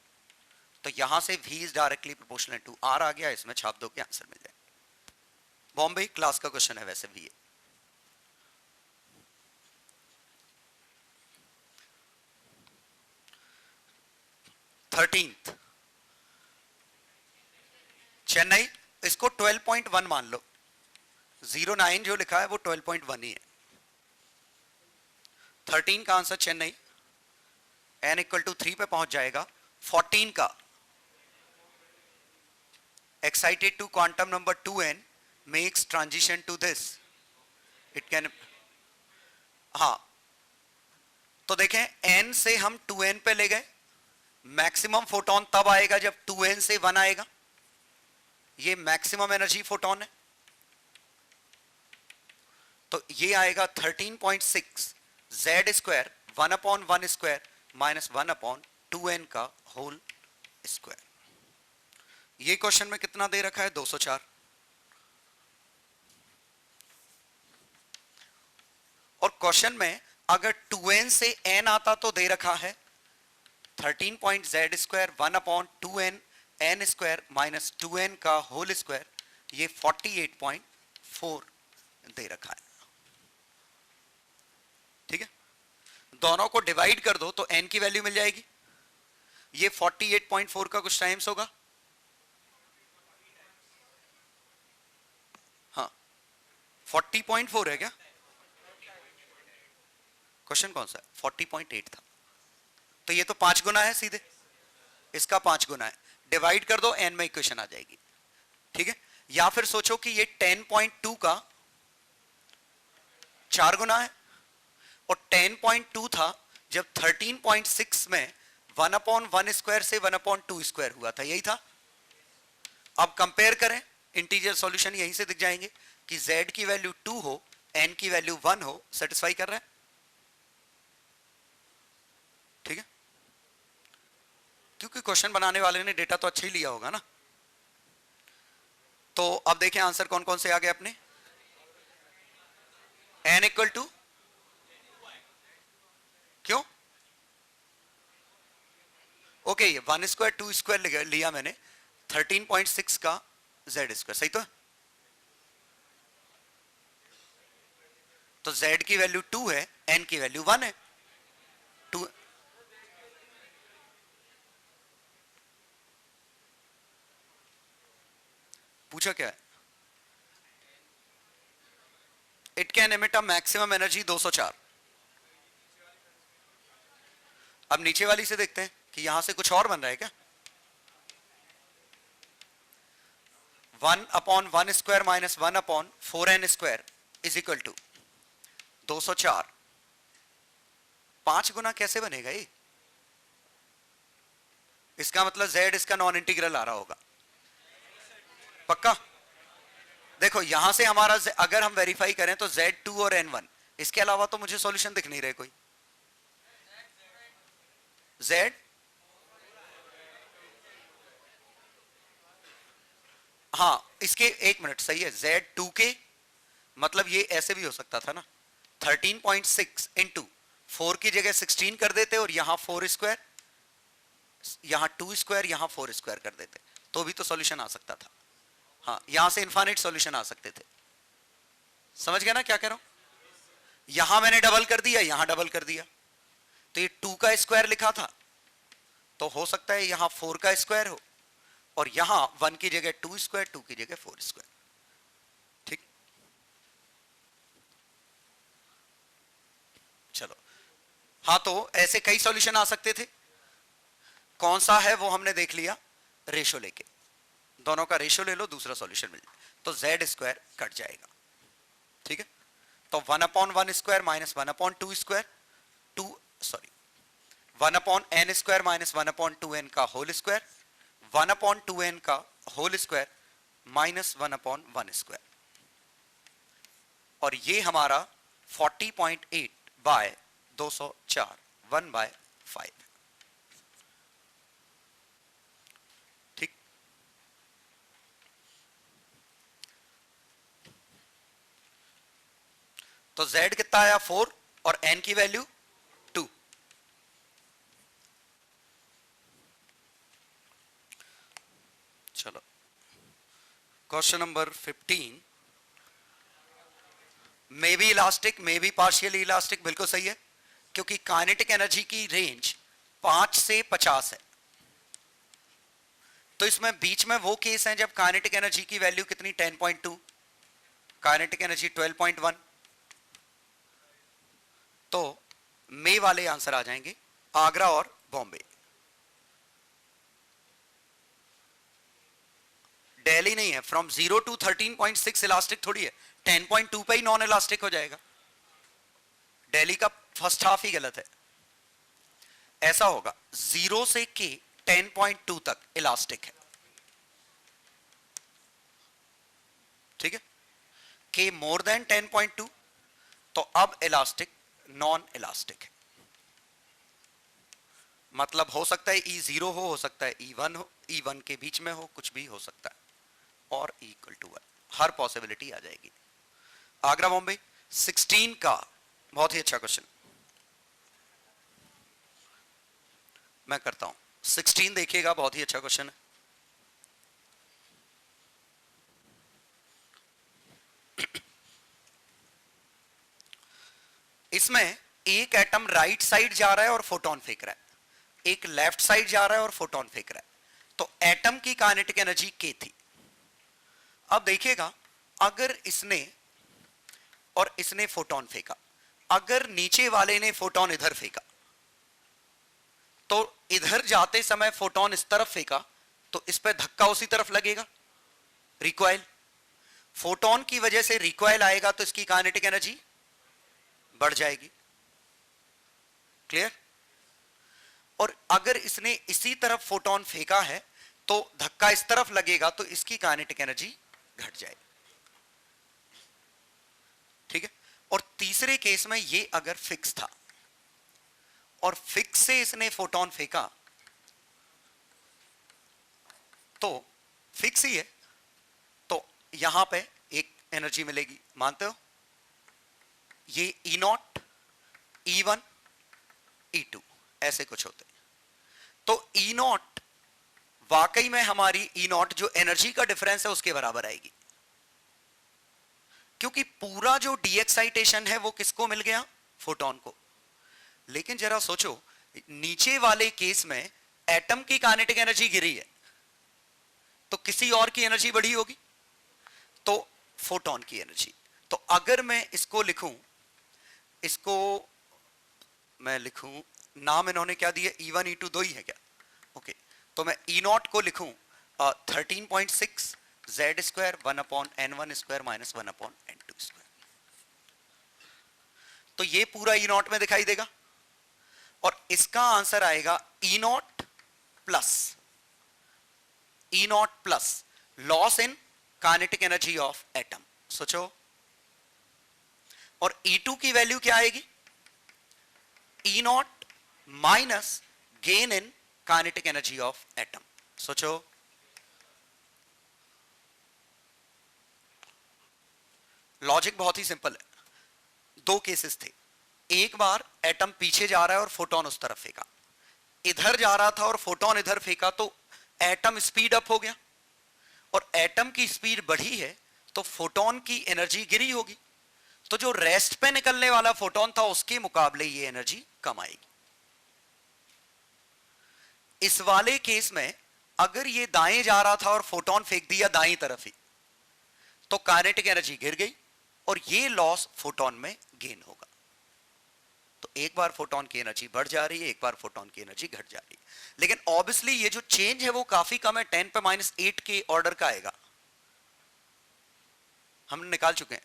तो यहां से V is directly proportional to R आ गया, इसमें छाप दो के आंसर मिल जाए। बॉम्बे क्लास का क्वेश्चन है वैसे भी। 13th चेन्नई, इसको 12.1 मान लो, 09 जो लिखा है वो 12.1 ही है। 13 का answer Chennai, n equal to 3 पे पहुंच जाएगा। 14 का excited to quantum number 2n makes transition to this, it can, हाँ, तो देखें n से हम 2n पे ले गए, मैक्सिमम फोटोन तब आएगा जब 2n से 1 आएगा, ये मैक्सिमम एनर्जी फोटोन है, तो ये आएगा 13.6 z square 1/1 square minus 1/2n का होल स्क्वायर। ये क्वेश्चन में कितना दे रखा है, 204। और क्वेश्चन में अगर 2n से n आता तो दे रखा है 13.z square 1/2n n square minus 2n का होल स्क्वायर, ये 48.4 दे रखा है। ठीक है, दोनों को डिवाइड कर दो तो n की वैल्यू मिल जाएगी, ये 48.4 का कुछ टाइम्स होगा, हाँ 40.4 है क्या, क्वेश्चन कौन सा है, 40.8 था, तो ये तो 5 गुना है सीधे, इसका 5 गुना है, डिवाइड कर दो n में इक्वेशन आ जाएगी। ठीक है, या फिर सोचो कि ये 10.2 का 4 गुना है, और 10.2 था जब 13.6 में 1/1 स्क्वायर से 1/2 स्क्वायर हुआ था, यही था। अब कंपेयर करें, इंटीजर सॉल्यूशन यहीं से दिख जाएंगे कि z की वैल्यू 2 हो, n की वैल्यू 1 हो, सेटिस्फाई कर रहा है। ठीक है, क्योंकि क्वेश्चन बनाने वाले ने डेटा तो अच्छा ही लिया होगा ना। तो अब देखें आंसर कौन कौन से आ गए अपने, n इक्वल टू, क्यों, ओके, ये 1 स्क्वायर 2 स्क्वायर लिया मैंने, 13.6 का z स्क्वायर, सही तो z की वैल्यू 2 है, n की वैल्यू 1 है, 2 पूछा क्या है, it can emit a maximum energy 204। अब नीचे वाली से देखते हैं कि यहां से कुछ और बन रहा है क्या, 1/1 square minus 1/4n square is equal to 204। 5 गुना कैसे बनेगा ये, इसका मतलब z इसका नॉन इंटीग्रल आ रहा होगा पक्का। देखो यहां से हमारा अगर हम वेरीफाई करें तो z2 और n1, इसके अलावा तो मुझे सॉल्यूशन दिख नहीं रहे कोई। z हाँ, इसके एक मिनट, सही है, z2 के मतलब ये ऐसे भी हो सकता था ना, 13.6 इंटू 4 की जगह 16 कर देते और यहां 4 स्क्वायर, यहां 2 स्क्वायर, यहां 4 स्क्वायर कर देते, तो भी तो सॉल्यूशन आ सकता था। हाँ, यहां से इनफाइनाइट सॉल्यूशन आ सकते थे। समझ गया ना क्या कह रहा हूं? यहां मैंने डबल कर दिया, यहां डबल कर दिया, तो ये 2 का स्क्वायर लिखा था, तो हो सकता है यहां 4 का स्क्वायर हो, और यहां 1 की जगह 2 स्क्वायर, 2 की जगह 4 स्क्वायर। ठीक, चलो। हाँ, तो ऐसे कई सॉल्यूशन आ सकते थे। कौन सा है वो हमने देख लिया, रेशो लेके, दोनों का रेशो ले लो, दूसरा सॉल्यूशन मिल जाए, तो जेड स्क्वायर कट जाएगा। ठीक है, तो 1/1 square minus 1/2 square, 1/n square minus 1/2n का होल स्क्वायर, 1/2n का होल स्क्वायर माइनस 1/1 स्क्वायर, और ये हमारा 40.8 बाय 204, 1/5। ठीक, तो z कितना आया 4 और n की वैल्यू 2। चलो, question number 15, may be elastic, may be partially elastic, बिल्कुल सही है, क्योंकि काइनेटिक एनर्जी की रेंज 5 से 50 है। तो इसमें बीच में वो केस है जब काइनेटिक एनर्जी की वैल्यू कितनी 10.2, काइनेटिक एनर्जी 12.1, तो मे वाले आंसर आ जाएंगे, आगरा और बॉम्बे। दिल्ली नहीं है, फ्रॉम 0 to 13.6 इलास्टिक थोड़ी है, 10.2 पे ही नॉन इलास्टिक हो जाएगा। दिल्ली का फर्स्ट हाफ ही गलत है, ऐसा होगा 0 से के 10.2 तक इलास्टिक है। ठीक है, के मोर देन 10.2 तो अब इलास्टिक नॉन इलास्टिक है। मतलब हो सकता है E0 हो सकता है E1 हो, E1 के बीच में हो, कुछ भी हो सकता है, और इक्वल टू 1, हर पॉसिबिलिटी आ जाएगी। आगरा बॉम्बे 16 का बहुत ही अच्छा क्वेश्चन मैं करता हूं, 16 देखिएगा, बहुत ही अच्छा क्वेश्चन है। इसमें एक एटम राइट साइड जा रहा है और फोटोन फेंक रहा है, एक लेफ्ट साइड जा रहा है और फोटोन फेंक रहा है, तो एटम की काइनेटिक एनर्जी के थी। अब देखिएगा, अगर इसने और इसने फोटोन फेंका, अगर नीचे वाले ने फोटोन इधर फेंका, तो इधर जाते समय फोटोन इस तरफ फेंका, तो इस पे धक्का उसी तरफ लगेगा, रिकॉइल। फोटोन की वजह से रिकॉइल आएगा, तो इसकी काइनेटिक एनर्जी बढ़ जाएगी। क्लियर? और अगर इसने इसी तरफ फोटोन फेंका है, तो धक्का इस तरफ लगेगा, तो इसकी काइनेटिक एनर्जी घट जाएगी। ठीक है, और तीसरे केस में ये अगर फिक्स था और फिक्स से इसने फोटोन फेंका, तो फिक्स ही है, तो यहां पे एक एनर्जी मिलेगी, मानते हो? ये E0, E1, E2 ऐसे कुछ होते हैं। तो E0 वाकई में हमारी E0 जो एनर्जी का डिफरेंस है उसके बराबर आएगी, क्योंकि पूरा जो डी एक्साइटेशन है वो किसको मिल गया? फोटोन को। लेकिन जरा सोचो, नीचे वाले केस में एटम की काइनेटिक एनर्जी गिरी है, तो किसी और की एनर्जी बढ़ी होगी, तो फोटोन की एनर्जी। तो अगर मैं इसको लिखूं, इसको मैं लिखूं, नाम इन्होंने क्या दिया, E1 E2 दो ही है क्या? ओके, तो मैं E0 को लिखूं 13.6 Z square 1/n1 square minus 1/n2 square, तो ये पूरा E0 में दिखाई देगा, और इसका आंसर आएगा E0 plus loss in kinetic energy of atom. सोचो, और E2 की वैल्यू क्या आएगी? E0 minus gain in kinetic energy of atom. सोचो, लॉजिक बहुत ही सिंपल है। दो केसेस थे, एक बार एटम पीछे जा रहा है और फोटोन उस तरफ फेंका, इधर जा रहा था और फोटोन इधर फेंका, तो एटम स्पीड अप हो गया, और एटम की स्पीड बढ़ी है तो फोटोन की एनर्जी गिरी होगी, तो जो रेस्ट पे निकलने वाला फोटोन था उसके मुकाबले ये एनर्जी कम आएगी। इस वाले केस में अगर ये दाएं जा रहा था और फोटोन फेंक दिया दाएं तरफ ही, तो काइनेटिक एनर्जी गिर गई और ये लॉस फोटोन में गेन होगा। तो एक बार फोटोन की एनर्जी बढ़ जा रही है, एक बार फोटोन की एनर्जी घट जा रही है, लेकिन ऑब्वियसली ये जो चेंज है वो काफी कम है, 10⁻⁸ के ऑर्डर का आएगा। हमने निकाल चुके हैं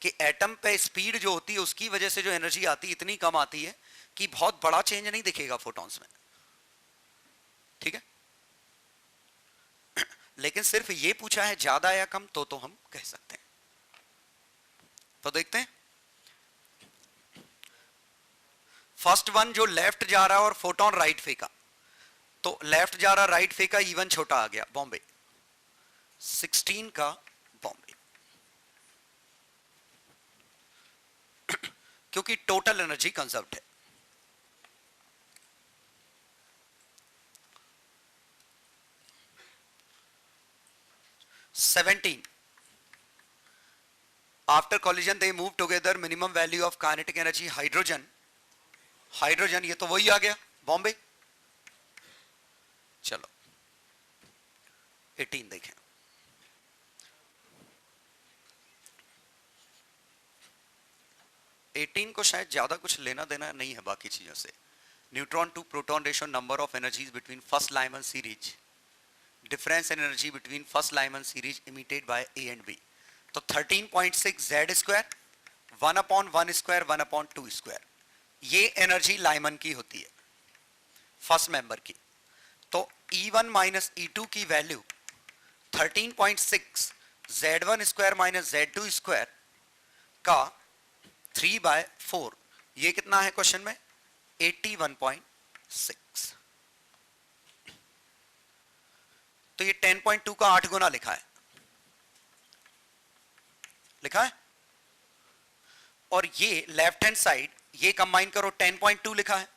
कि एटम पे स्पीड जो होती है उसकी वजह से जो एनर्जी आती है इतनी कम आती है कि बहुत बड़ा चेंज नहीं दिखेगा फोटॉन्स में, ठीक है। लेकिन सिर्फ ये पूछा है ज्यादा या कम, तो हम कह सकते हैं। तो देखते हैं फर्स्ट वन जो लेफ्ट जा रहा है और फोटोन राइट फेंका, तो लेफ्ट जा रहा राइट फेंका, इवन छोटा आ गया बॉम्बे 16 का बॉम्बे, क्योंकि टोटल एनर्जी कंजर्व्ड है। After collision they move together, minimum value of kinetic energy hydrogen, hydrogen ये तो वही आ गया बॉम्बे। चलो 18 देखें। एटीन को शायद ज्यादा कुछ लेना देना नहीं है बाकी चीजों से। Neutron to proton ratio, number of energies between first Lyman series, difference in energy between first Lyman series emitted by A and B. तो 13.6 जेड स्क्वायर 1/1 स्क्वायर 1/2 स्क्वायर, ये एनर्जी लाइमन की होती है फर्स्ट मेंबर की। तो E1 minus E2 की value 13.6 Z1 square minus Z2 square का 3/4, ये कितना है क्वेश्चन में 81.6। तो ये 10.2 का 8 गुना लिखा है, लिखा है। और ये लेफ्ट हैंड साइड ये कंबाइन करो 10.2 लिखा है,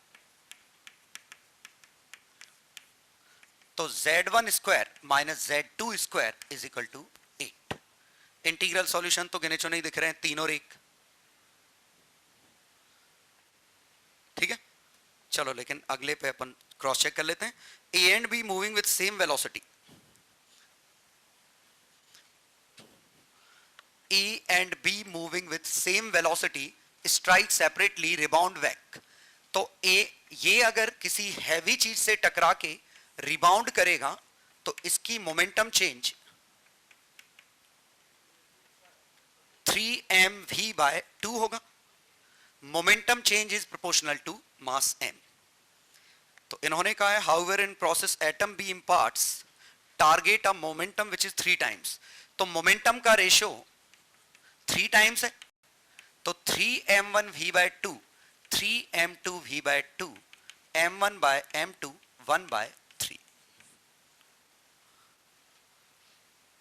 तो Z1 square minus Z2 square is equal to 8। Integral solution तो गिने चुने ही दिख रहे हैं 3 और 1, ठीक है। चलो लेकिन अगले पे अपन क्रॉस चेक कर लेते हैं। ए and be moving with same velocity, A and be moving with same velocity strike separately rebound back. तो ये अगर किसी हैवी चीज से टकरा के रिबाउंड करेगा तो इसकी मोमेंटम चेंज 3mv/2 होगा। Momentum change is proportional to mass m। तो इन्होंने कहा है however in process atom B imparts target a momentum which is 3 times. तो मोमेंटम का रेशियो 3 टाइम्स है, तो 3m1v/2 3m2v/2 m1/m2 1/3,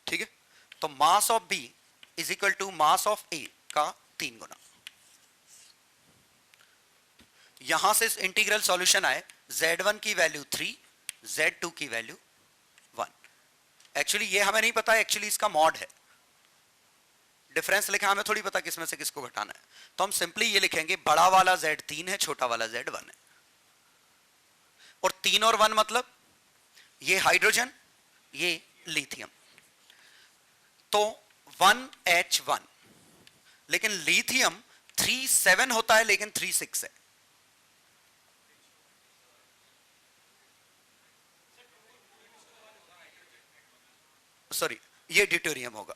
ठीक है। तो mass of B is equal to mass of A का 3 गुना। यहां से इंटीग्रल सॉल्यूशन आए Z1 की वैल्यू 3, Z2 की वैल्यू 1। एक्चुअली ये हमें नहीं पता, एक्चुअली इसका मॉड है, डिफरेंस लिखा, हमें थोड़ी पता किसमें से किसको घटाना है। तो हम सिंपली ये लिखेंगे बड़ा वाला Z 3 है, छोटा वाला Z 1 है। और 3 और 1 मतलब ये हाइड्रोजन ये लिथियम, तो 1H1। लेकिन लिथियम 3 7 होता है लेकिन 3 6 है। सॉरी ये ड्यूटेरियम होगा,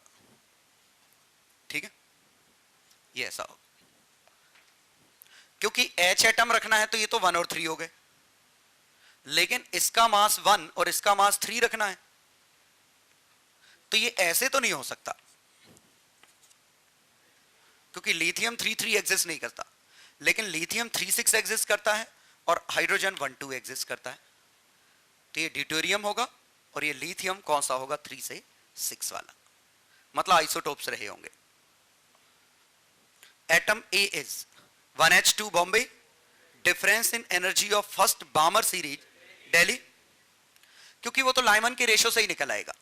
ठीक है, ये ऐसा होगा। क्योंकि H एटम रखना है तो ये तो 1 और 3 हो गए, लेकिन इसका मास 1 और इसका मास 3 रखना है, तो ये ऐसे तो नहीं हो सकता क्योंकि लिथियम 3 3 एग्जिस्ट नहीं करता, लेकिन लिथियम 3 6 एग्जिस्ट करता है और हाइड्रोजन 1 2 एग्जिस्ट करता है। तो ये ड्यूटेरियम होगा और ये लिथियम कौन सा होगा 3 से 6 वाला, मतलब आइसोटोप्स रहे होंगे। Atom A is 1H2 Bombay, difference in energy of first बामर series Delhi, क्योंकि वो तो लाइमन के रेशो से ही निकल आएगा।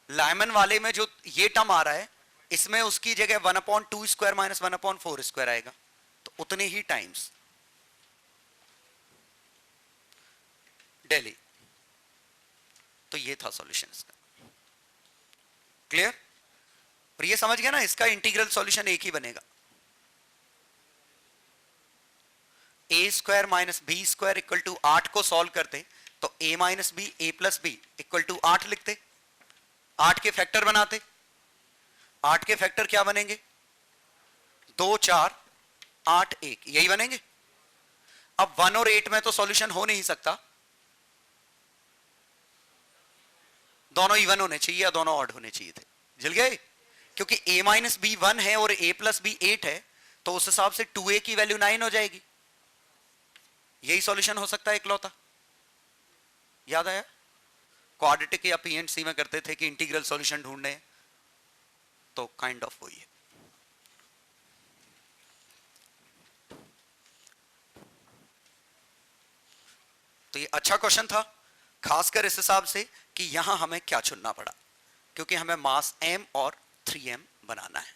लाइमन वाले में जो ये टर्म आ रहा है, इसमें उसकी जगह 1/2 स्क्वायर माइनस 1/4 स्क्वायर आएगा, तो उतने ही टाइम्स डेली। तो ये था सॉल्यूशन इसका। क्लियर? और ये समझ गया ना, इसका इंटीग्रल सॉल्यूशन एक ही बनेगा, A square minus B square equal to 8 को सॉल्व करते तो A minus B A plus B equal to 8 लिखते, 8 के फैक्टर बनाते, 8 के फैक्टर क्या बनेंगे? 2 4 8 1, यही बनेंगे। अब 1 और 8 में तो सॉल्यूशन हो नहीं सकता, दोनों इवन होने चाहिए या दोनों ऑड होने चाहिए थे। जल गए? क्योंकि a माइनस बी 1 है और a प्लस बी 8 है, तो उस हिसाब से 2a की वैल्यू 9 हो जाएगी। यही सॉल्यूशन हो सकता है इकलौता। याद आया? क्वाड्रेटिक या पीएनसी में करते थे कि इंटीग्रल सॉल्यूशन ढूंढने, तो काइंड ऑफ वही है। तो ये अच्छा क्वेश्चन था, खासकर इस हिसाब से कि यहां हमें क्या चुनना पड़ा, क्योंकि हमें मास m और 3m बनाना है।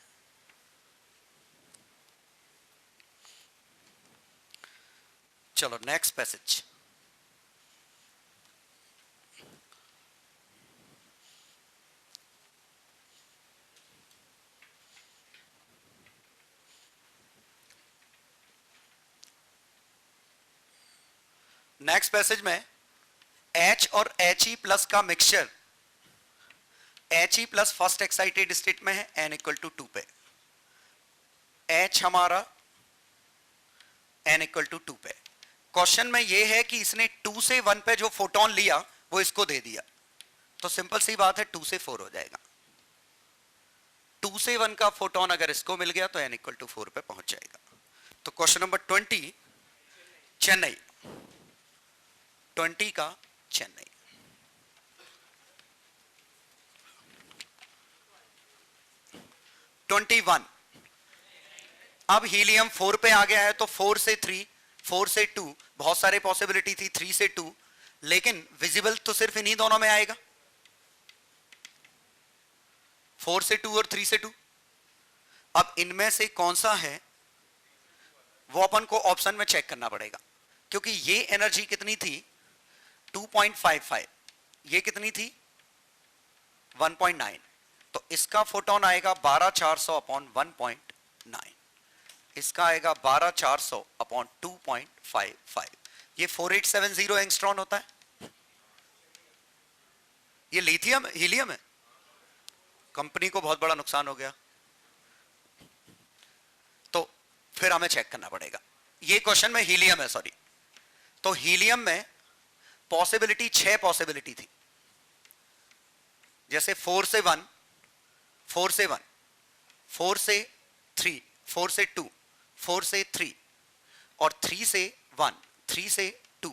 चलो नेक्स्ट पैसेज। नेक्स्ट पैसेज में H और He प्लस का mixture, He plus first excited state में है n इक्वल टू 2 पे, H हमारा n इक्वल टू 2 पे। क्वेश्चन में यह है कि इसने 2 से 1 पे जो फोटोन लिया वो इसको दे दिया, तो सिंपल सी बात है 2 से 4 हो जाएगा। 2 से 1 का फोटोन अगर इसको मिल गया तो n इक्वल टू 4 पे पहुंच जाएगा। तो क्वेश्चन नंबर 20 चेन्नई, 20 का चेन्नई। ट्वेंटी 21, अब हीलियम 4 पे आ गया है, तो 4 से 3, 4 से 2, बहुत सारे पॉसिबिलिटी थी 3 से 2, लेकिन विजिबल तो सिर्फ इन्हीं दोनों में आएगा, 4 से 2 और 3 से 2। अब इनमें से कौन सा है वो अपन को ऑप्शन में चेक करना पड़ेगा, क्योंकि ये एनर्जी कितनी थी 2.55, ये कितनी थी 1.9, तो इसका फोटोन आएगा 12400 अपॉन 1.9, इसका आएगा 12400 अपॉन 2.55। ये 4870 एंगस्ट्रॉन होता है। ये लिथियम हीलियम है, कंपनी को बहुत बड़ा नुकसान हो गया, तो फिर हमें चेक करना पड़ेगा। ये क्वेश्चन में हीलियम है, सॉरी, तो हीलियम में पॉसिबिलिटी 6 पॉसिबिलिटी थी, जैसे 4 से 1, 4 से 1, 4 से 3, 4 से 2, 4 से 3 और 3 से 1, 3 से 2,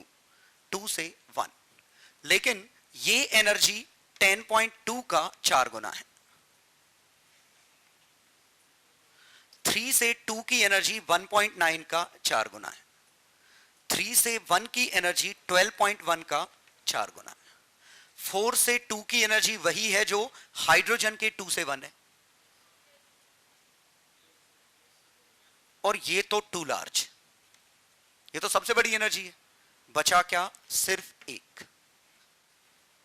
2 से 1, लेकिन ये एनर्जी 10.2 का 4 गुना है। 3 से 2 की एनर्जी 1.9 का 4 गुना है, 3 से 1 की एनर्जी 12.1 का 4 गुना है, 4 से 2 की एनर्जी वही है जो हाइड्रोजन के 2 से 1 है, और ये तो टू लार्ज, ये तो सबसे बड़ी एनर्जी है। बचा क्या? सिर्फ एक।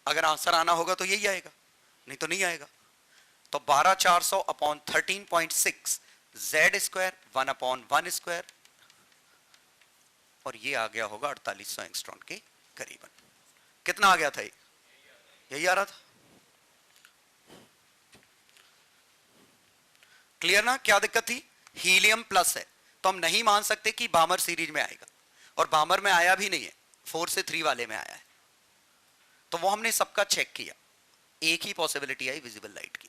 अगर आंसर आना होगा तो यही आएगा, नहीं तो नहीं आएगा। तो 12400 upon 13.6 Z square 1 upon 1 square, और ये आ गया होगा 4800 एंगस्ट्रॉन के करीबन। कितना आ गया था? यही आ रहा था। क्लियर ना? क्या दिक्कत थी? हीलियम प्लस है, तो हम नहीं मान सकते कि बामर सीरीज में आएगा, और बामर में आया भी नहीं है, 4 से 3 वाले में आया है। तो वो हमने सबका चेक किया, एक ही पॉसिबिलिटी आई विजिबल लाइट की।